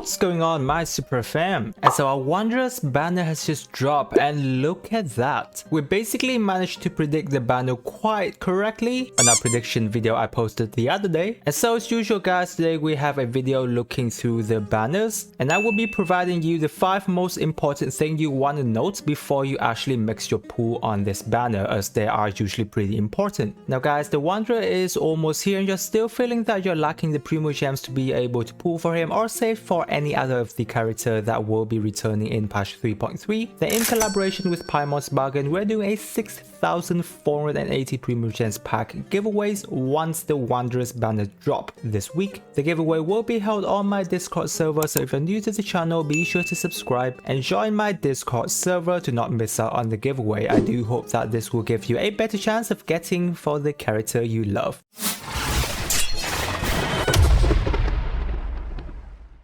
What's going on, my super fam? And so our Wanderer's banner has just dropped, and look at that. We basically managed to predict the banner quite correctly on our prediction video I posted the other day. And so as usual guys, today we have a video looking through the banners, and I will be providing you the 5 most important things you want to note before you actually mix your pool on this banner, as they are usually pretty important. Now guys, the Wanderer is almost here and you're still feeling that you're lacking the Primogems to be able to pull for him or save for any other of the character that will be returning in patch 3.3. Then in collaboration with Primogems Bargain, we're doing a 6,480 Primogems pack giveaways once the Wanderer's banner drop this week. The giveaway will be held on my Discord server, so if you're new to the channel, be sure to subscribe and join my Discord server to not miss out on the giveaway. I do hope that this will give you a better chance of getting for the character you love.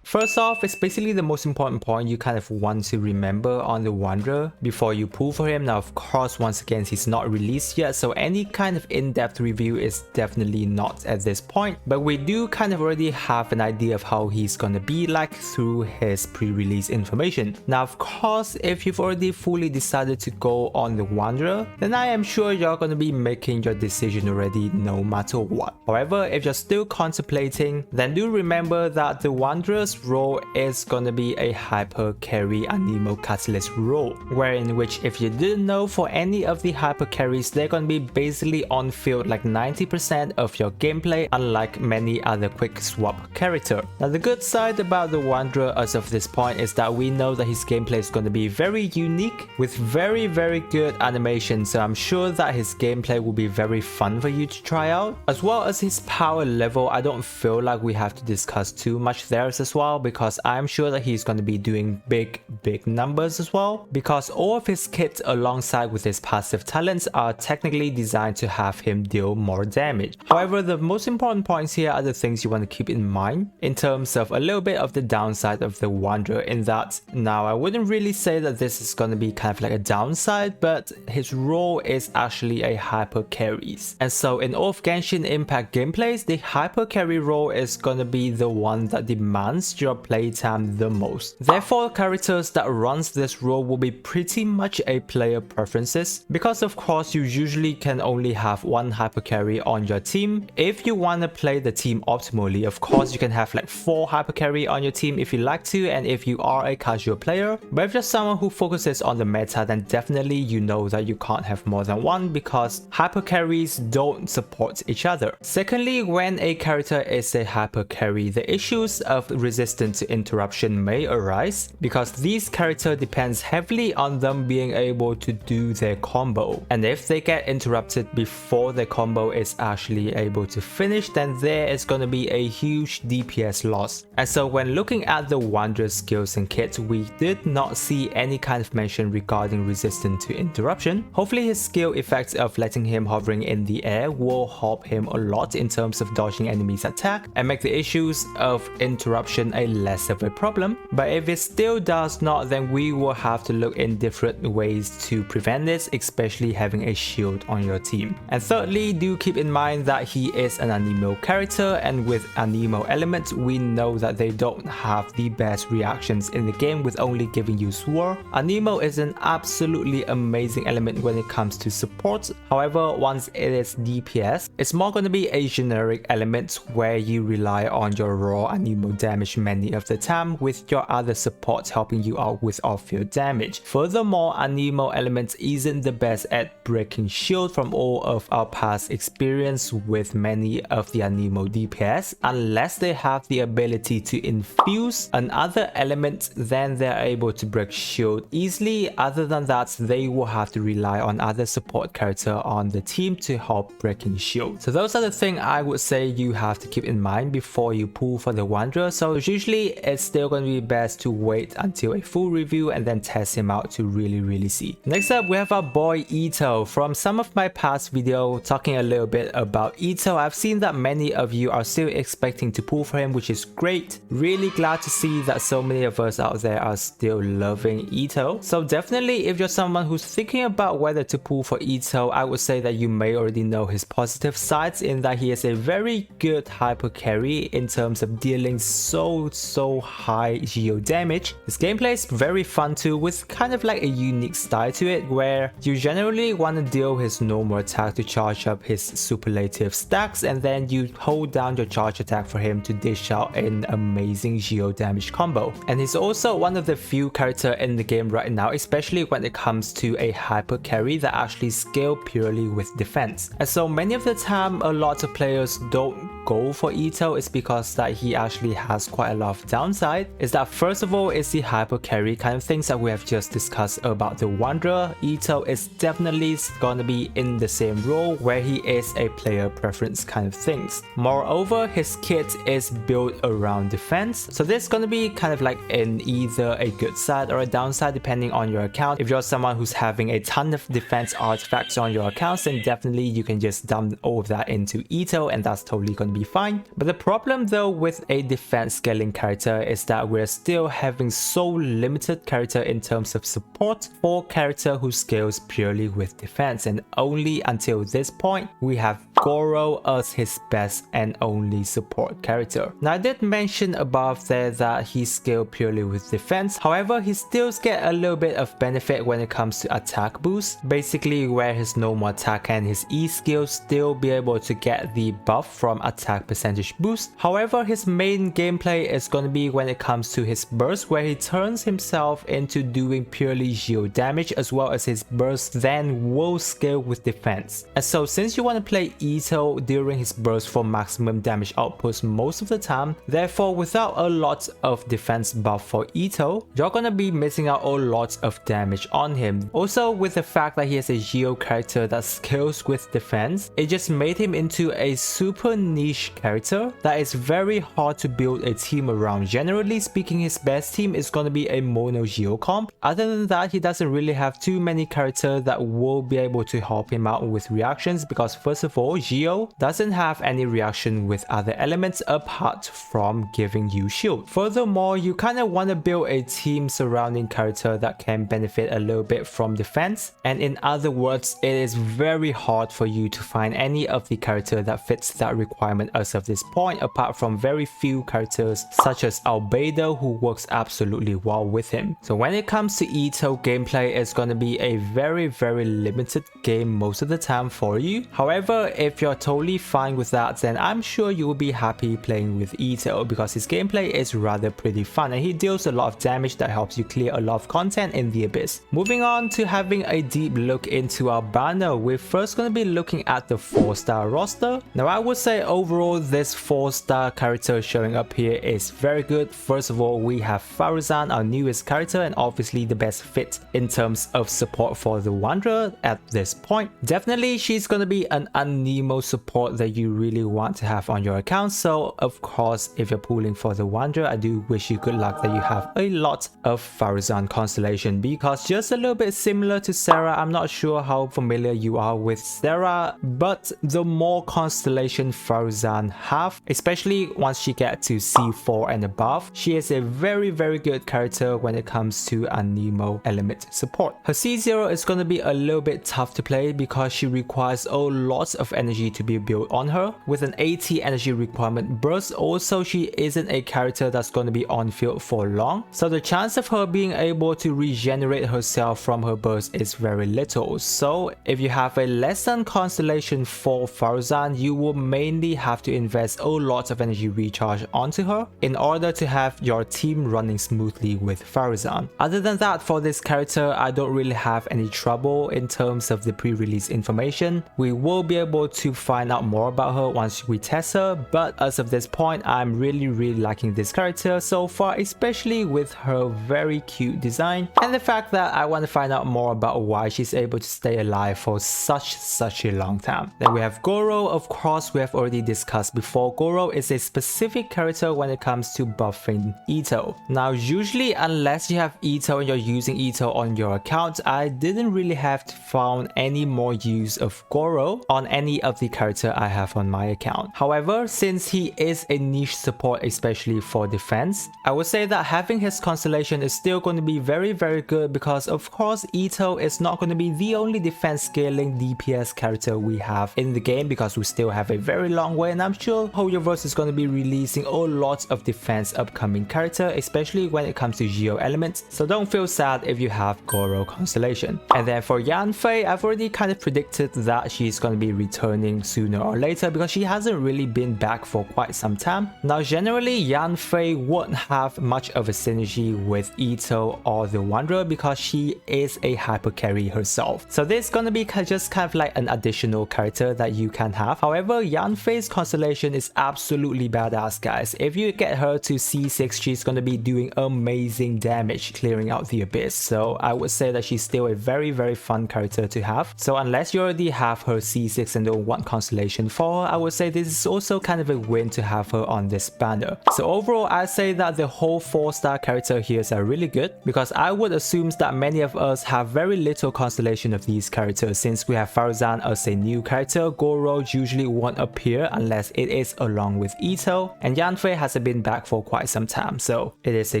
First off, it's basically the most important point you kind of want to remember on the Wanderer before you pull for him. Now of course, once again, he's not released yet, so any kind of in-depth review is definitely not at this point, but we do kind of already have an idea of how he's gonna be like through his pre-release information. Now of course, if you've already fully decided to go on the Wanderer, then I am sure you're gonna be making your decision already no matter what. However, if you're still contemplating, then do remember that the Wanderer's role is gonna be a hyper carry anemo catalyst role, wherein which, if you didn't know, for any of the hyper carries, they're gonna be basically on field like 90% of your gameplay, unlike many other quick swap character. Now the good side about the Wanderer as of this point is that we know that his gameplay is gonna be very unique with very good animation, so I'm sure that his gameplay will be very fun for you to try out. As well as his power level, I don't feel like we have to discuss too much there as well, because I'm sure that he's going to be doing big numbers as well, because all of his kits alongside with his passive talents are technically designed to have him deal more damage. However, the most important points here are the things you want to keep in mind in terms of a little bit of the downside of the Wanderer, in that now I wouldn't really say that this is going to be kind of like a downside, but his role is actually a hyper carries, and so in all of Genshin Impact gameplays, the hyper carry role is going to be the one that demands your playtime the most. Therefore, characters that runs this role will be pretty much a player preferences, because of course you usually can only have one hyper carry on your team. If you want to play the team optimally, of course you can have like 4 hyper carry on your team if you like to, and if you are a casual player. But if you're someone who focuses on the meta, then definitely you know that you can't have more than one, because hyper carries don't support each other. Secondly, when a character is a hyper carry, the issues of resistance to interruption may arise, because these character depends heavily on them being able to do their combo, and if they get interrupted before the combo is actually able to finish, then there is going to be a huge DPS loss. And so when looking at the Wanderer skills and kits, we did not see any kind of mention regarding resistance to interruption. Hopefully his skill effects of letting him hovering in the air will help him a lot in terms of dodging enemies attack and make the issues of interruption a less of a problem. But if it still does not, then we will have to look in different ways to prevent this, especially having a shield on your team. And thirdly, do keep in mind that he is an anemo character, and with anemo elements, we know that they don't have the best reactions in the game with only giving you swore. Anemo is an absolutely amazing element when it comes to support. However, once it is DPS, it's more going to be a generic element where you rely on your raw anemo damage many of the time, with your other supports helping you out with off-field damage. Furthermore, anemo elements isn't the best at breaking shield from all of our past experience with many of the anemo DPS, unless they have the ability to infuse another element, then they're able to break shield easily. Other than that, they will have to rely on other support character on the team to help breaking shield. So those are the things I would say you have to keep in mind before you pull for the Wanderer. So usually it's still going to be best to wait until a full review and then test him out to really see. Next up, we have our boy Itto. From some of my past video talking a little bit about Itto, I've seen that many of you are still expecting to pull for him, which is great. Really glad to see that so many of us out there are still loving Itto. So definitely, if you're someone who's thinking about whether to pull for Itto, I would say that you may already know his positive sides, in that he is a very good hyper carry in terms of dealing so build so high geo damage. His gameplay is very fun too, with kind of like a unique style to it, where you generally want to deal his normal attack to charge up his superlative stacks, and then you hold down your charge attack for him to dish out an amazing geo damage combo. And he's also one of the few characters in the game right now, especially when it comes to a hyper carry that actually scale purely with defense. And so many of the time a lot of players don't go for Itto is because that he actually has quite a lot of downside. Is that first of all is the hyper carry kind of things that we have just discussed about the Wanderer. Itto is definitely gonna be in the same role where he is a player preference kind of things. Moreover, his kit is built around defense, so this is gonna be kind of like in either a good side or a downside depending on your account. If you're someone who's having a ton of defense artifacts on your accounts, then definitely you can just dump all of that into Itto and that's totally gonna be fine. But the problem though with a defense scaling character is that we're still having so limited character in terms of support for character who scales purely with defense, and only until this point we have Goro as his best and only support character. Now I did mention above there that he scaled purely with defense, however he still gets a little bit of benefit when it comes to attack boost, basically where his normal attack and his E skills still be able to get the buff from attack percentage boost. However, his main gameplay is going to be when it comes to his burst, where he turns himself into doing purely geo damage, as well as his burst then will scale with defense. And so since you want to play Itto during his burst for maximum damage outputs most of the time, therefore without a lot of defense buff for Itto, you're gonna be missing out a lot of damage on him. Also, with the fact that he has a geo character that scales with defense, it just made him into a super niche character that is very hard to build a team around. Generally speaking, his best team is gonna be a mono geo comp. Other than that, he doesn't really have too many characters that will be able to help him out with reactions, because first of all, Geo doesn't have any reaction with other elements apart from giving you shield. Furthermore, you kind of want to build a team surrounding character that can benefit a little bit from defense, and in other words, it is very hard for you to find any of the character that fits that requirement as of this point, apart from very few characters such as Albedo, who works absolutely well with him. So when it comes to Itto, gameplay is going to be a very limited game most of the time for you. However, if you're totally fine with that, then I'm sure you will be happy playing with Itto, because his gameplay is rather pretty fun and he deals a lot of damage that helps you clear a lot of content in the abyss. Moving on to having a deep look into our banner, we're first going to be looking at the 4-star roster. Now I would say overall this 4-star character showing up here is very good. First of all, we have Faruzan, our newest character, and obviously the best fit in terms of support for the Wanderer at this point. Definitely she's going to be an Nemo support that you really want to have on your account. So of course, if you're pulling for the Wanderer, I do wish you good luck that you have a lot of Faruzan constellation, because just a little bit similar to Sarah, I'm not sure how familiar you are with Sarah, but the more constellation Faruzan have, especially once she gets to C4 and above, she is a very good character when it comes to a Nemo element support. Her C0 is going to be a little bit tough to play because she requires a lot of energy to be built on her with an 80 energy requirement burst. Also, she isn't a character that's going to be on field for long, so the chance of her being able to regenerate herself from her burst is very little. So if you have a less than constellation for Faruzan, you will mainly have to invest a lot of energy recharge onto her in order to have your team running smoothly with Faruzan. Other than that, for this character, I don't really have any trouble in terms of the pre-release information. We will be able to find out more about her once we test her, but as of this point, I'm really liking this character so far, especially with her very cute design and the fact that I want to find out more about why she's able to stay alive for such a long time. Then we have Goro. Of course, we have already discussed before. Goro is a specific character when it comes to buffing Itto. Now usually, unless you have Itto and you're using Itto on your account, I didn't really have found any more use of Goro on any of the character I have on my account. However, since he is a niche support, especially for defense, I would say that having his constellation is still going to be very good, because of course Itto is not going to be the only defense scaling DPS character we have in the game, because we still have a very long way, and I'm sure Hoyoverse is going to be releasing a lot of defense upcoming character, especially when it comes to Geo elements, so don't feel sad if you have Goro Constellation. And then for Yanfei, I've already kind of predicted that she's going to be returning sooner or later because she hasn't really been back for quite some time. Now generally Yanfei won't have much of a synergy with Itto or the Wanderer because she is a hyper carry herself. So this is going to be just kind of like an additional character that you can have. However, Yanfei's Constellation is absolutely badass, guys. If you get her to C6, she's going to be doing amazing damage clearing out the abyss. So I would say that she's still a very fun character to have. So unless you already have her C6 and don't want Constellation for her, I would say this is also kind of a win to have her on this banner. So overall, I'd say that the whole 4-star character here are really good because I would assume that many of us have very little Constellation of these characters. Since we have Farazan as a new character, Goro usually won't appear unless it is along with Itto, and Yanfei hasn't been back for quite some time, so it is a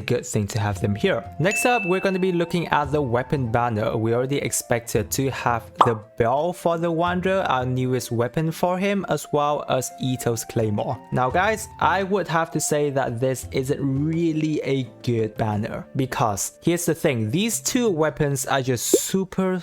good thing to have them here. Next up, we're going to be looking at the weapon banner. We already expected to have the bell for the Wanderer, our newest weapon for him, as well as Itto's Claymore. Now guys, I would have to say that this isn't really a good banner because here's the thing, these two weapons are just super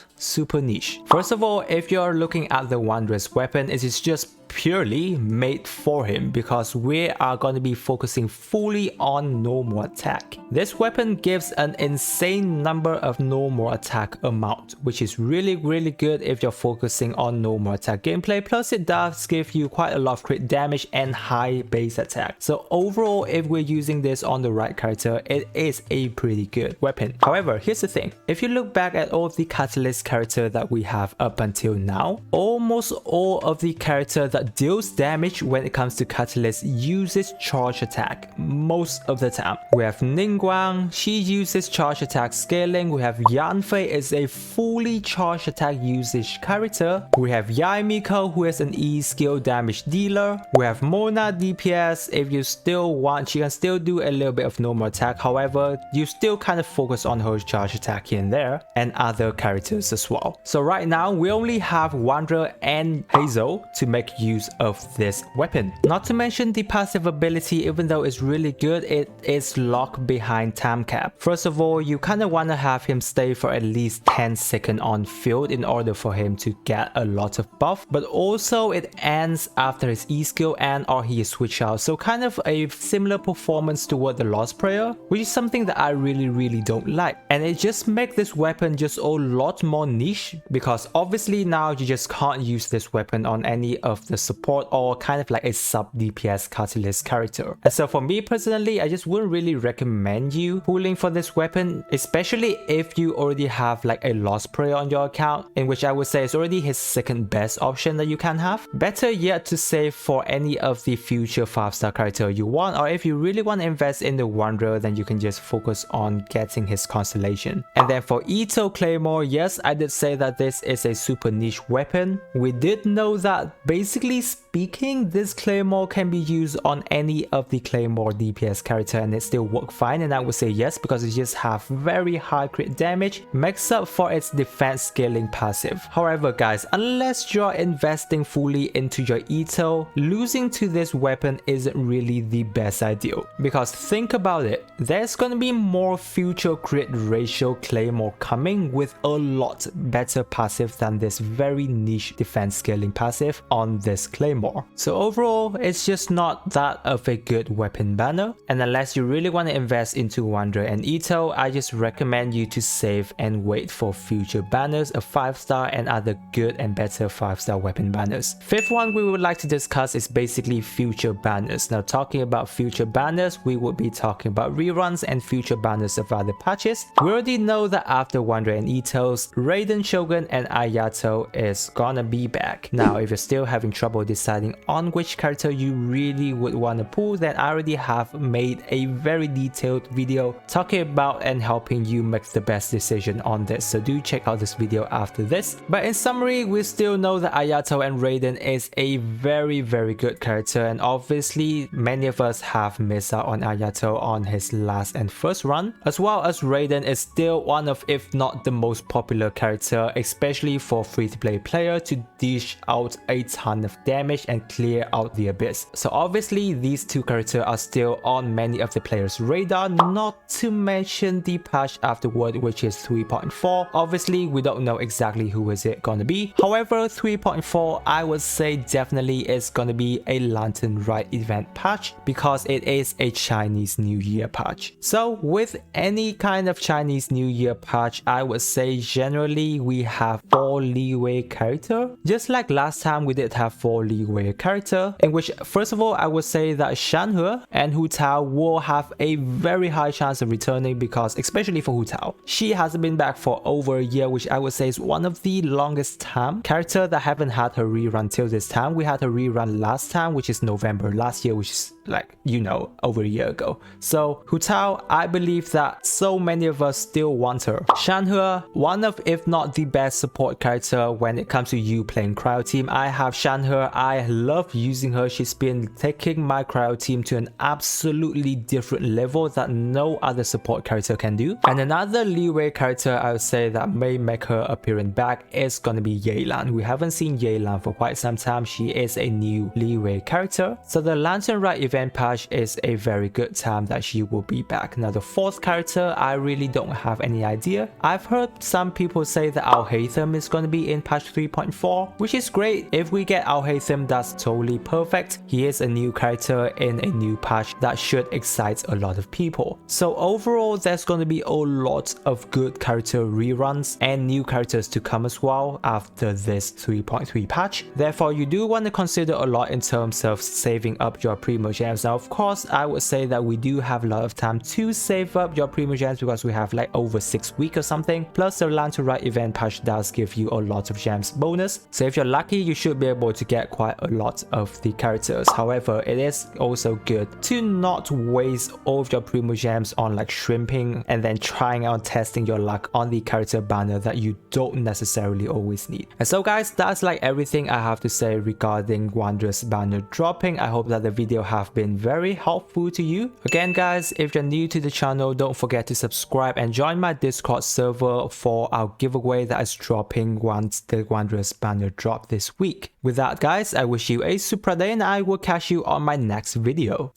niche. First of all, if you're looking at the Wanderer's weapon, it is just purely made for him because we are going to be focusing fully on normal attack. This weapon gives an insane number of normal attack amount, which is really good if you're focusing on normal attack gameplay. Plus it does give you quite a lot of crit damage and high base attack. So overall, if we're using this on the right character, it is a pretty good weapon. However, here's the thing, if you look back at all of the Catalyst character that we have up until now, almost all of the character that deals damage when it comes to Catalyst uses charge attack most of the time. We have Ningguang, she uses charge attack scaling. We have Yanfei is a fully charge attack usage character. We have Yaimiko, who is an E skill damage dealer. We have Mona DPS. If you still want, she can still do a little bit of normal attack. However, you still kind of focus on her charge attack here and there, and other characters as well. So right now we only have Wanderer and Hazel to make use of this weapon. Not to mention the passive ability, even though it's really good, it is locked behind time cap. First of all, you kind of want to have him stay for at least 10 seconds on field in order for him to get a lot of buff, but also it ends after his E skill and or he is switched out, so kind of a similar performance to what the Lost Prayer, which is something that I really don't like. And it just makes this weapon just a lot more niche because obviously now you just can't use this weapon on any of the support or kind of like a sub DPS Catalyst character. And so for me personally, I just wouldn't really recommend you pulling for this weapon, especially if you already have like a Lost Prayer on your account, in which I would say is already his second best option that you can have. Better yet to save for any of the future 5-star character you want, or if you really want to invest in the Wanderer, then you can just focus on getting his Constellation. And then for Itto Claymore, yes, I did say that this is a super niche weapon. We did know that basically speaking, this Claymore can be used on any of the Claymore DPS character and it still work fine, and I would say yes because it just have very high crit damage, makes up for its defense scaling passive. However guys, unless you're investing fully into your Itto, losing to this weapon isn't really the best idea, because think about it, there's gonna be more future crit ratio Claymore coming with a lot better passive than this very niche defense scaling passive on this Claymore. So overall, it's just not that of a good weapon banner, and unless you really want to invest into Wanderer and Itto, I just recommend you to save and wait for future banners of 5-star and other good and better 5-star weapon banners. Fifth one we would like to discuss is basically future banners. Now talking about future banners, we would be talking about reruns and future banners of other patches. We already know that after Wanderer and Itto's, Raiden Shogun and Ayato is gonna be back. Now if you're still having trouble deciding on which character you really would want to pull, then I already have made a very detailed video talking about and helping you make the best decision on this, so do check out this video after this. But in summary, we still know that Ayato and Raiden is a very good character, and obviously many of us have missed out on Ayato on his last and first run, as well as Raiden is still one of, if not the most popular character, especially for free-to-play player to dish out a ton of of damage and clear out the abyss. So obviously these two characters are still on many of the players' radar, not to mention the patch afterward, which is 3.4. Obviously we don't know exactly who is it gonna be. However, 3.4 I would say definitely is gonna be a Lantern Rite event patch because it is a Chinese New Year patch. So with any kind of Chinese New Year patch, I would say generally we have 4 leeway character. Just like last time we did have 4 leeway character, in which first of all I would say that Shanhe and Hu Tao will have a very high chance of returning, because especially for Hu Tao, she hasn't been back for over a year, which I would say is one of the longest time character that haven't had her rerun till this time. We had her rerun last time, which is November last year, which is like, you know, over a year ago. So Hu Tao, I believe that so many of us still want her. Shanhe, one of if not the best support character when it comes to you playing cryo team. I have Shanhe, I love using her. She's been taking my cryo team to an absolutely different level that no other support character can do. And another leeway character I would say that may make her appearance back is gonna be Yelan. We haven't seen Yelan for quite some time. She is a new leeway character. So the Lantern Rite event patch is a very good time that she will be back. Now the fourth character, I really don't have any idea. I've heard some people say that Al-Haytham is going to be in patch 3.4, which is great. If we get Al-Haytham, that's totally perfect. He is a new character in a new patch that should excite a lot of people. So overall, there's going to be a lot of good character reruns and new characters to come as well after this 3.3 patch. Therefore, you do want to consider a lot in terms of saving up your Primogems. Now, of course, I would say that we do have a lot of time to save up your Primogems because we have like over 6 weeks or something. Plus, the Lantern Rite event patch does give you a lot of gems bonus. So if you're lucky, you should be able to get quite a lot of the characters. However, it is also good to not waste all of your Primogems on like shrimping and then trying out testing your luck on the character banner that you don't necessarily always need. And so guys, that's like everything I have to say regarding Wanderer's banner dropping. I hope that the video have been very helpful to you. Again guys, if you're new to the channel, don't forget to subscribe and join my Discord server for our giveaway that is dropping once the Wanderer's banner drop this week. With that guys, I wish you a super day and I will catch you on my next video.